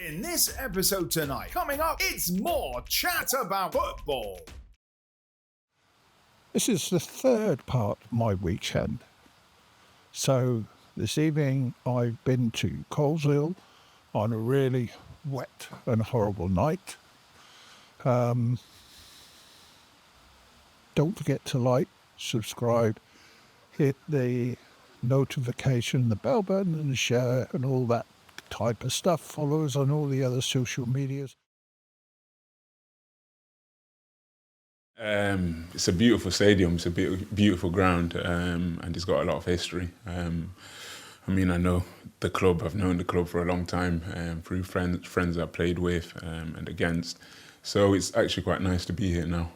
In this episode tonight, coming up, it's more chat about football. This is the third part of my weekend. So this evening I've been to Coleshill on a really wet and horrible night. Don't forget to like, subscribe, hit the notification, the bell button and share and all that type of stuff. Follow us on all the other social medias. It's a beautiful stadium, it's a beautiful ground, and it's got a lot of history. I know the club, I've known the club for a long time, through friends I've played with and against. So it's actually quite nice to be here now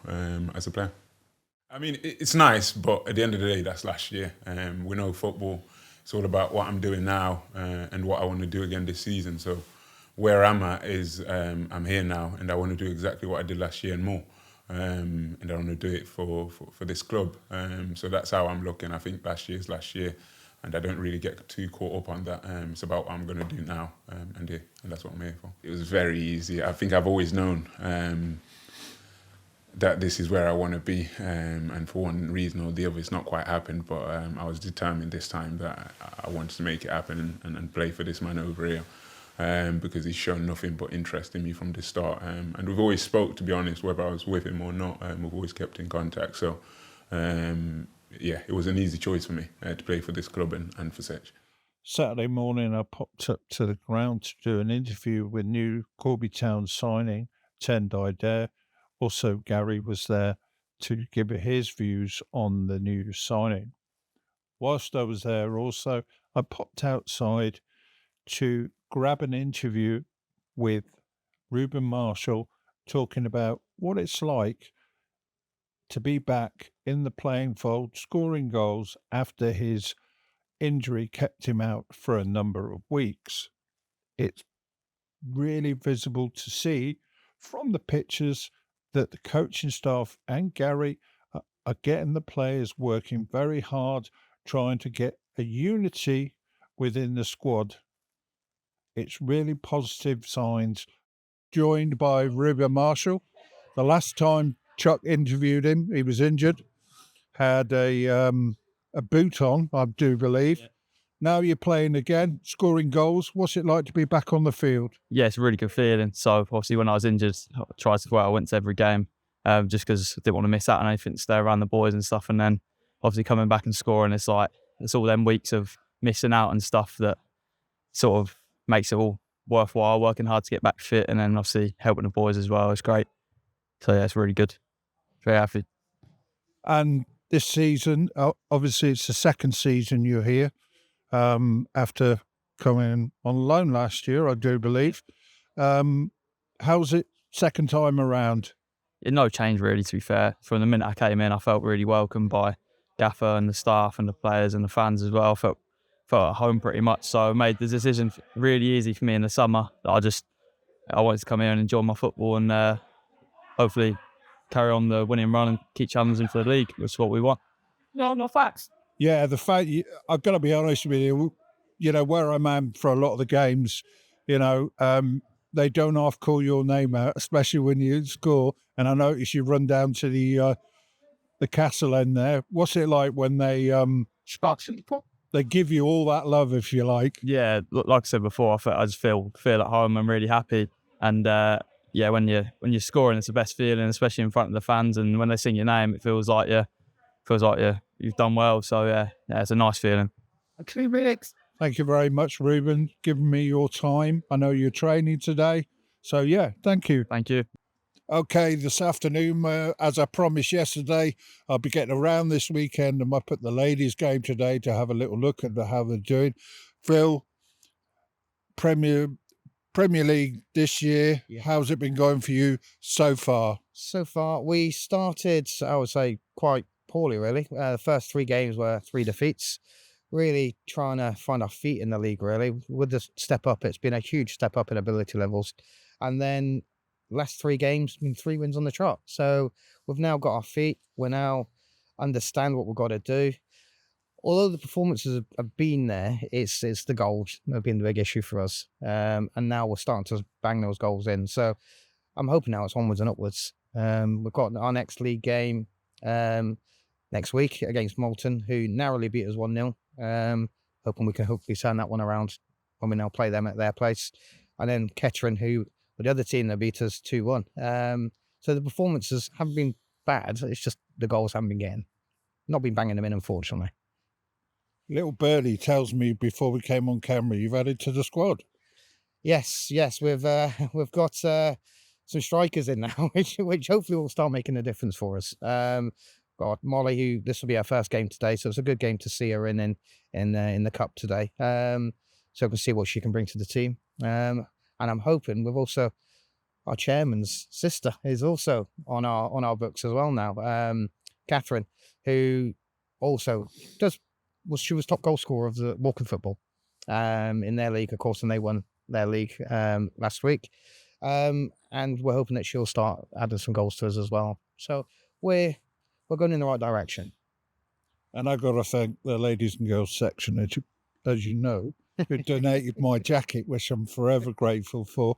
as a player. It's nice, but at the end of the day, that's last year. We know football, it's all about what I'm doing now and what I want to do again this season. So where I'm at is I'm here now and I want to do exactly what I did last year and more. And I want to do it for this club. So that's how I'm looking. I think last year's last year and I don't really get too caught up on that. It's about what I'm going to do now and that's what I'm here for. It was very easy. I think I've always known that this is where I want to be, and for one reason or the other, it's not quite happened, but I was determined this time that I wanted to make it happen and play for this man over here, because he's shown nothing but interest in me from the start, and we've always spoke, to be honest, whether I was with him or not, we've always kept in contact, so it was an easy choice for me to play for this club and for Sech. Saturday morning I popped up to the ground to do an interview with new Corby Town signing, Tendai Dare. Also, Gary was there to give his views on the new signing. Whilst I was there also, I popped outside to grab an interview with Reuben Marshall, talking about what it's like to be back in the playing fold, scoring goals after his injury kept him out for a number of weeks. It's really visible to see from the pictures that the coaching staff and Gary are getting the players working very hard, trying to get a unity within the squad. It's really positive signs. Joined by Reuben Marshall. The last time Chuck interviewed him, he was injured, had a boot on, I do believe. Yeah. Now you're playing again, scoring goals. What's it like to be back on the field? Yeah, it's a really good feeling. So obviously when I was injured, I tried to go out. I went to every game just because I didn't want to miss out on anything, to stay around the boys and stuff. And then obviously coming back and scoring, it's all them weeks of missing out and stuff that sort of makes it all worthwhile, working hard to get back fit and then obviously helping the boys as well. It's great. So yeah, it's really good. Very happy. And this season, obviously it's the second season you're here. After coming on loan last year, I do believe. How's it second time around? No change really, to be fair. From the minute I came in, I felt really welcomed by Gaffer and the staff and the players and the fans as well. I felt at home pretty much. So I made the decision really easy for me in the summer that I wanted to come here and enjoy my football and hopefully carry on the winning run and keep challenging for the league. That's what we want. No facts. Yeah, I've got to be honest with you, where I'm at for a lot of the games, they don't half call your name out, especially when you score. And I notice you run down to the castle end there. What's it like when they give you all that love, if you like? Yeah, like I said before, I just feel at home. I'm really happy. And when you're scoring, it's the best feeling, especially in front of the fans. And when they sing your name, it feels like you've done well. So yeah, it's a nice feeling. Thank you very much, Reuben, giving me your time. I know you're training today. So yeah, thank you. Thank you. Okay, this afternoon, as I promised yesterday, I'll be getting around this weekend. I'm up at the ladies' game today to have a little look at how they're doing. Phil, Premier League this year, how's it been going for you so far? So far, we started, I would say, quite poorly, really. The first 3 games were 3 defeats. Really trying to find our feet in the league, really. With the step up, it's been a huge step up in ability levels. And then last 3 games, 3 wins on the trot. So we've now got our feet. We now understand what we've got to do. although the performances have been there, it's the goals that have been the big issue for us. And now we're starting to bang those goals in. So I'm hoping now it's onwards and upwards. We've got our next league game next week against Moulton, who narrowly beat us 1-0. Hoping we can hopefully turn that one around when we now play them at their place. And then Kettering, who were the other team that beat us 2-1. So the performances haven't been bad. It's just the goals haven't been getting. Not been banging them in, unfortunately. Little Birdie tells me before we came on camera, you've added to the squad. Yes, we've got some strikers in now, which hopefully will start making a difference for us. Got Molly, who this will be our first game today, so it's a good game to see her in the cup today. So we can see what she can bring to the team. And I'm hoping we've also our chairman's sister is also on our books as well now. Catherine, who also she was top goal scorer of the Walking Football in their league, of course, and they won their league last week. And we're hoping that she'll start adding some goals to us as well. So we're going in the right direction. And I've got to thank the ladies and girls section, as you know, who donated my jacket, which I'm forever grateful for.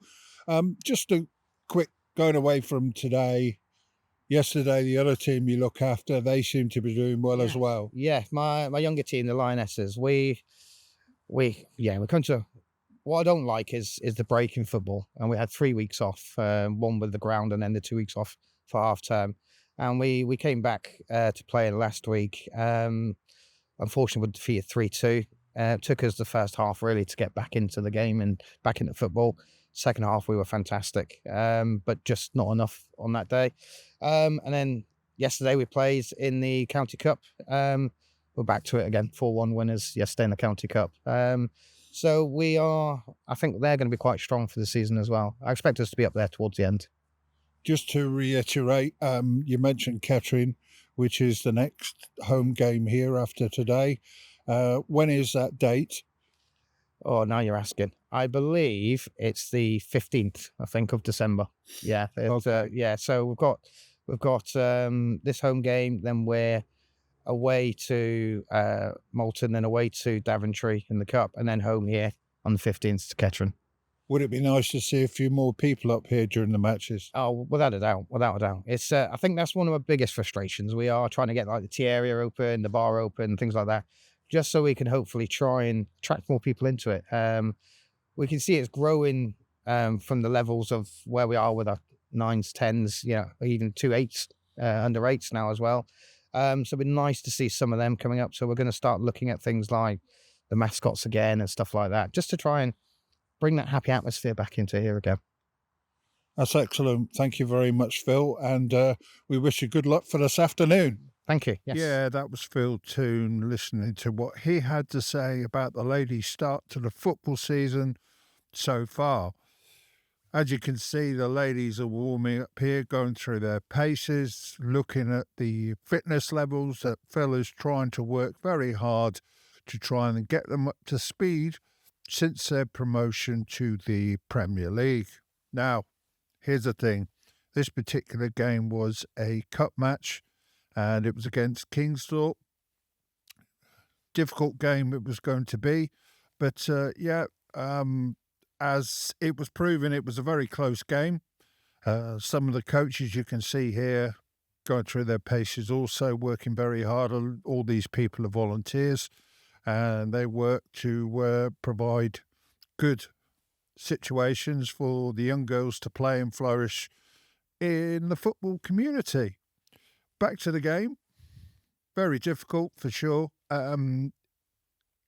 Just a quick going away from today. Yesterday, the other team you look after, they seem to be doing well as well. Yeah, my younger team, the Lionesses, we come to. What I don't like is the break in football, and we had 3 weeks off, one with the ground, and then the 2 weeks off for half term, and we came back to play last week. Unfortunately, we defeated 3-2. It took us the first half really to get back into the game and back into football. Second half, we were fantastic, but just not enough on that day. And then yesterday we played in the County Cup. We're back to it again, 4-1 winners yesterday in the County Cup. So I think they're going to be quite strong for the season as well. I expect us to be up there towards the end. Just to reiterate, you mentioned Kettering, which is the next home game here after today. When is that date? Oh, now you're asking. I believe it's the 15th, I think, of December. Yeah. Okay. So we've got this home game, then we're away to Moulton, then away to Daventry in the Cup, and then home here on the 15th to Kettering. Would it be nice to see a few more people up here during the matches? Oh, without a doubt. It's I think that's one of our biggest frustrations. We are trying to get like the tea area open, the bar open, things like that, just so we can hopefully try and attract more people into it. We can see it's growing from the levels of where we are with our 9s, 10s, even 2 8s, under 8s now as well. So it'd be nice to see some of them coming up. So we're going to start looking at things like the mascots again and stuff like that, just to try and bring that happy atmosphere back into here again. That's excellent. Thank you very much, Phil. And we wish you good luck for this afternoon. Thank you. Yes. Yeah, that was Phil Toon listening to what he had to say about the ladies' start to the football season so far. As you can see, the ladies are warming up here, going through their paces, looking at the fitness levels that Phil is trying to work very hard to try and get them up to speed since their promotion to the Premier League. Now, here's the thing. This particular game was a cup match, and it was against Kingsthorpe. Difficult game it was going to be, but as it was proven, it was a very close game. Some of the coaches you can see here going through their paces, also working very hard. All these people are volunteers, and they work to provide good situations for the young girls to play and flourish in the football community. Back to the game. Very difficult for sure.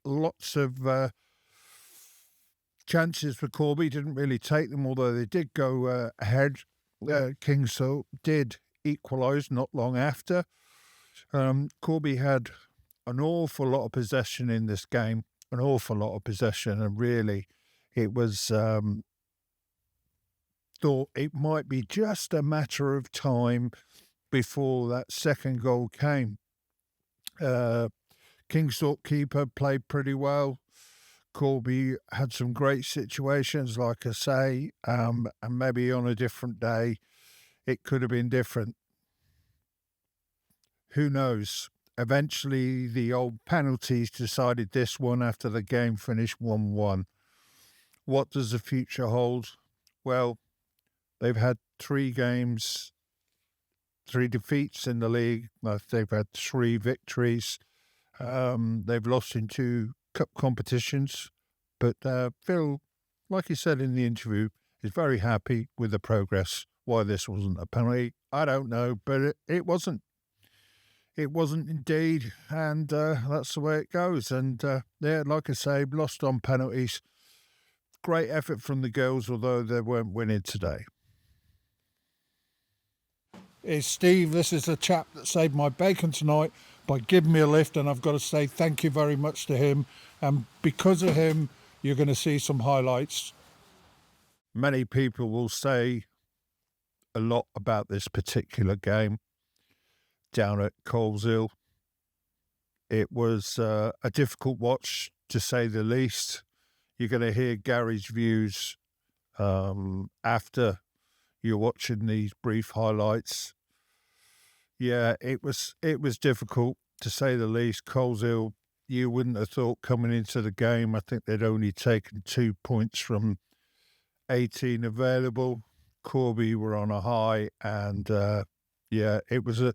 Lots of chances for Corby, didn't really take them, although they did go ahead. Kingsthorpe did equalise not long after. Corby had an awful lot of possession in this game, and really it was thought it might be just a matter of time before that second goal came. Kingsthorpe keeper played pretty well. Corby had some great situations, like I say, and maybe on a different day it could have been different. Who knows? eventually the old penalties decided this one after the game finished 1-1. What does the future hold? Well, they've had 3 games, 3 defeats in the league. They've had 3 victories. They've lost in 2 cup competitions. But Phil, like he said in the interview, is very happy with the progress. Why this wasn't a penalty, I don't know, but it wasn't. It wasn't indeed, and that's the way it goes. And yeah, like I say, lost on penalties. Great effort from the girls, although they weren't winning today. Hey Steve, this is the chap that saved my bacon tonight by giving me a lift, and I've got to say thank you very much to him. And because of him, you're going to see some highlights. Many people will say a lot about this particular game down at Coleshill. It was a difficult watch, to say the least. You're going to hear Gary's views after you're watching these brief highlights. Yeah, it was difficult, to say the least. Coleshill, you wouldn't have thought coming into the game, I think they'd only taken 2 points from 18 available. Corby were on a high, and yeah, it was an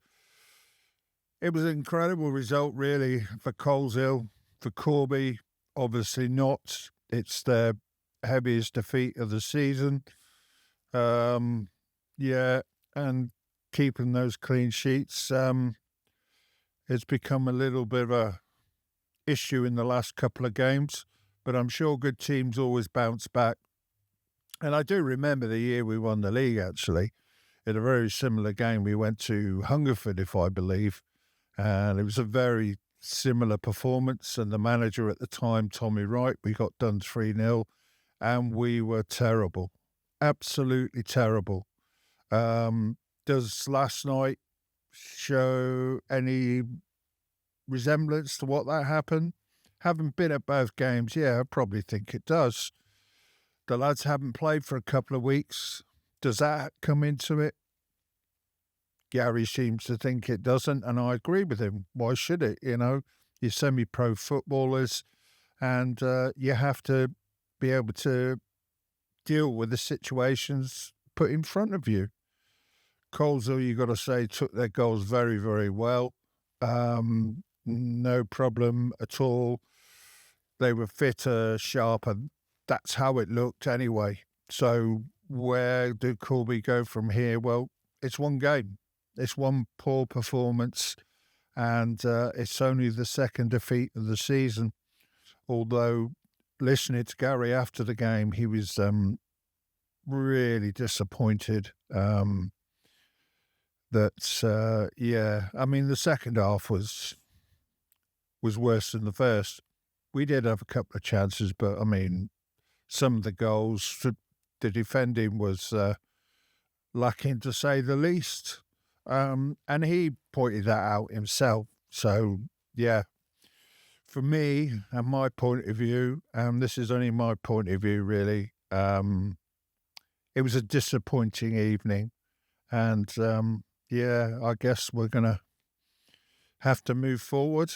incredible result, really, for Coleshill. For Corby, obviously not. It's their heaviest defeat of the season. Yeah, and keeping those clean sheets, it's become a little bit of a issue in the last couple of games, but I'm sure good teams always bounce back. And I do remember the year we won the league, actually. In a very similar game, we went to Hungerford, if I believe, and it was a very similar performance. And the manager at the time, Tommy Wright, we got done 3-0, and we were terrible, absolutely terrible. Does last night show any resemblance to what that happened? Having been at both games, yeah, I probably think it does. The lads haven't played for a couple of weeks. Does that come into it? Gary seems to think it doesn't, and I agree with him. Why should it? You know, you're semi-pro footballers, and you have to be able to deal with the situations put in front of you. Coleshill, you got to say, took their goals very, very well. No problem at all. They were fitter, sharper. That's how it looked anyway. So where do Corby go from here? Well, it's one game. It's one poor performance, and it's only the second defeat of the season. Although, listening to Gary after the game, he was really disappointed. Yeah, I mean, the second half was worse than the first. We did have a couple of chances, but I mean, some of the goals, the defending was lacking, to say the least. And he pointed that out himself. So, yeah, for me and my point of view, this is only my point of view, really, it was a disappointing evening. And, yeah, I guess we're going to have to move forward.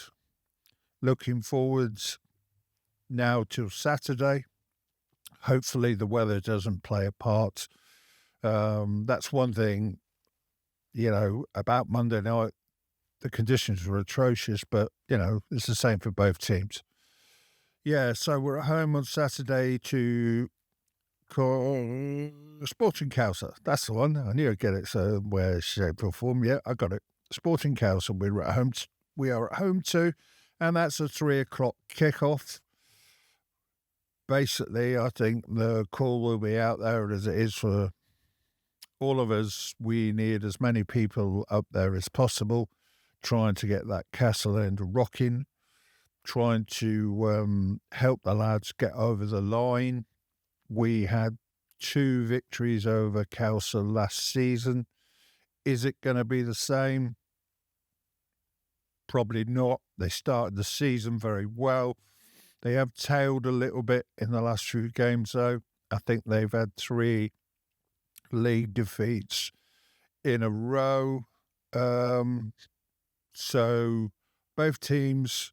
Looking forward now till Saturday. Hopefully the weather doesn't play a part. That's one thing, you know, about Monday night. The conditions were atrocious, but, you know, it's the same for both teams. Yeah, so we're at home on Saturday to Sporting Council. That's the one. I knew I'd get it somewhere, shape or form. Yeah, I got it. Sporting Council. We are at home to, and that's a 3:00 kickoff. Basically, I think the call will be out there as it is for all of us. We need as many people up there as possible, trying to get that castle end rocking, trying to help the lads get over the line. We had 2 victories over Coleshill last season. Is it going to be the same? Probably not. They started the season very well. They have tailed a little bit in the last few games, though. I think they've had 3 league defeats in a row. So both teams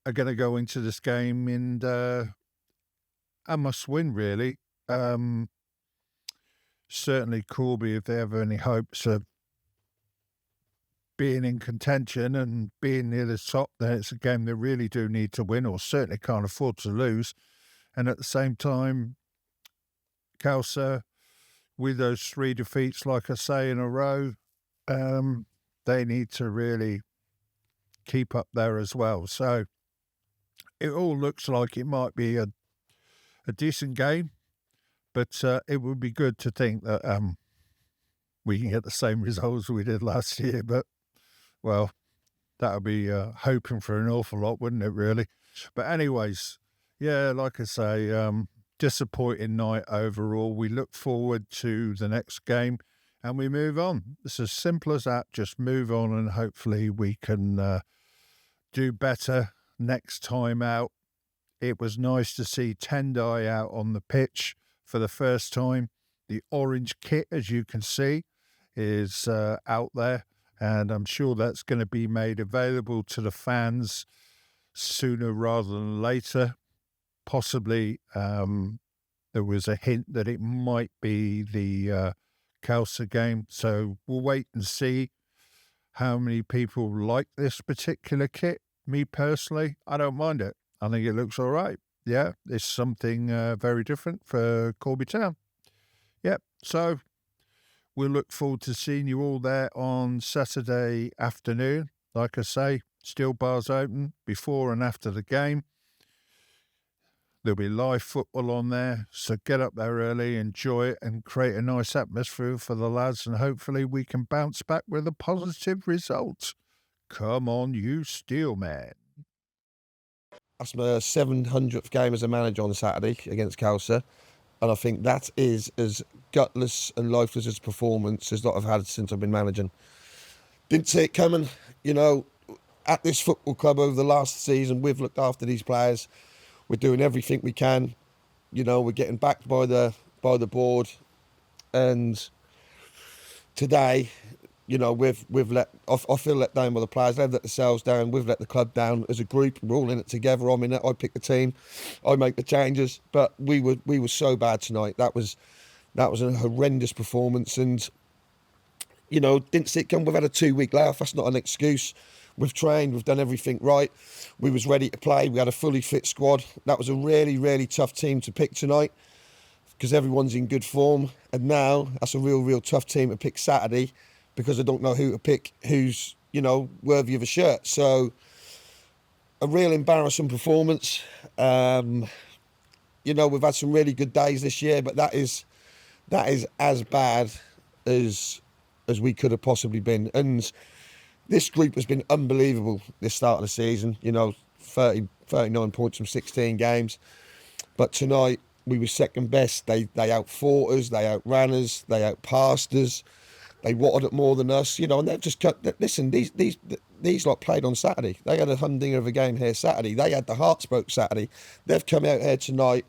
are going to go into this game in a must-win, really. Certainly Corby, if they have any hopes of being in contention and being near the top, then it's a game they really do need to win, or certainly can't afford to lose. And at the same time, Coleshill, with those 3 defeats, like I say, in a row, they need to really keep up there as well. So it all looks like it might be a decent game, but it would be good to think that we can get the same results we did last year. But, well, that would be hoping for an awful lot, wouldn't it, really? But anyways, yeah, like I say, disappointing night overall. We look forward to the next game and we move on. It's as simple as that. Just move on and hopefully we can do better next time out. It was nice to see Tendai out on the pitch for the first time. The orange kit, as you can see, is out there, and I'm sure that's going to be made available to the fans sooner rather than later. Possibly there was a hint that it might be the Coleshill game, so we'll wait and see how many people like this particular kit. Me personally, I don't mind it. I think it looks all right. Yeah, it's something very different for Corby Town. Yep, so we'll look forward to seeing you all there on Saturday afternoon. Like I say, still bars open before and after the game. There'll be live football on there, so get up there early, enjoy it, and create a nice atmosphere for the lads, and hopefully we can bounce back with a positive result. Come on, you Steelmen. That's my 700th game as a manager on Saturday against Coleshill, and I think that is as gutless and lifeless as a performance as I've had since I've been managing. Didn't see it coming, you know. At this football club over the last season, we've looked after these players. We're doing everything we can, you know. We're getting backed by the board, and today, you know, we've let, I feel let down by the players. They've let themselves down. We've let the club down as a group. We're all in it together. I'm in it. I pick the team. I make the changes. But we were so bad tonight. That was a horrendous performance. And, you know, didn't see it come. We've had a 2-week layoff. That's not an excuse. We've trained. We've done everything right. We was ready to play. We had a fully fit squad. That was a really, really tough team to pick tonight because everyone's in good form. And now that's a real, real tough team to pick Saturday, because I don't know who to pick, who's, you know, worthy of a shirt. So, a real embarrassing performance. You know, we've had some really good days this year, but that is as bad as we could have possibly been. And this group has been unbelievable this start of the season. You know, 39 points from 16 games. But tonight, we were second best. They outfought us, they outran us, they outpassed us. They wanted it more than us, you know, and they've just cut. Listen, these lot played on Saturday. They had a humdinger of a game here Saturday. They had the heart spoke Saturday. They've come out here tonight,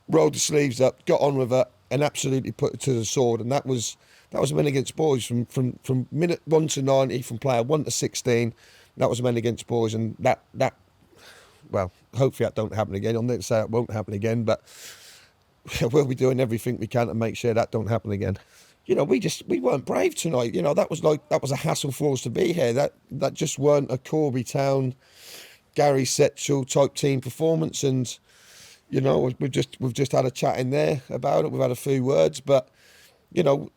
rolled the sleeves up, got on with it, and absolutely put it to the sword. And that was men against boys from minute 1 to 90, from player 1 to 16. That was men against boys, and that well, hopefully that don't happen again. I'm not to say it won't happen again, but we'll be doing everything we can to make sure that don't happen again. You know, we weren't brave tonight. You know, that was a hassle for us to be here. That just weren't a Corby Town, Gary Setchell type team performance. And, you know, we've just had a chat in there about it. We've had a few words, but, you know,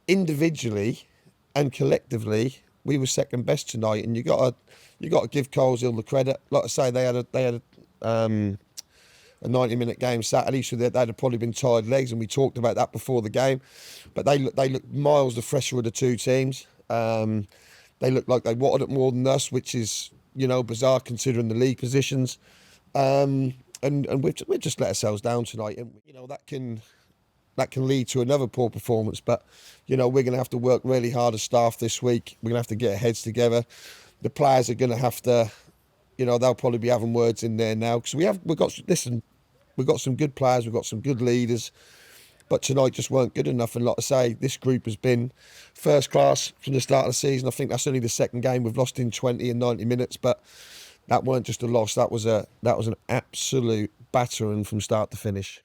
individually and collectively, we were second best tonight. And you got to give Coleshill the credit. Like I say, they had a 90-minute game Saturday, so they'd have probably been tired legs, and we talked about that before the game. But they looked miles the fresher of the two teams. They looked like they wanted it more than us, which is, you know, bizarre considering the league positions. And we've just let ourselves down tonight, and you know that can lead to another poor performance. But you know, we're going to have to work really hard as staff this week. We're going to have to get our heads together. The players are going to have to, you know, they'll probably be having words in there now, because we've got some good players, we've got some good leaders, but tonight just weren't good enough. And like I say, this group has been first class from the start of the season. I think that's only the second game we've lost in 20 and 90 minutes, but that weren't just a loss. That was an absolute battering from start to finish.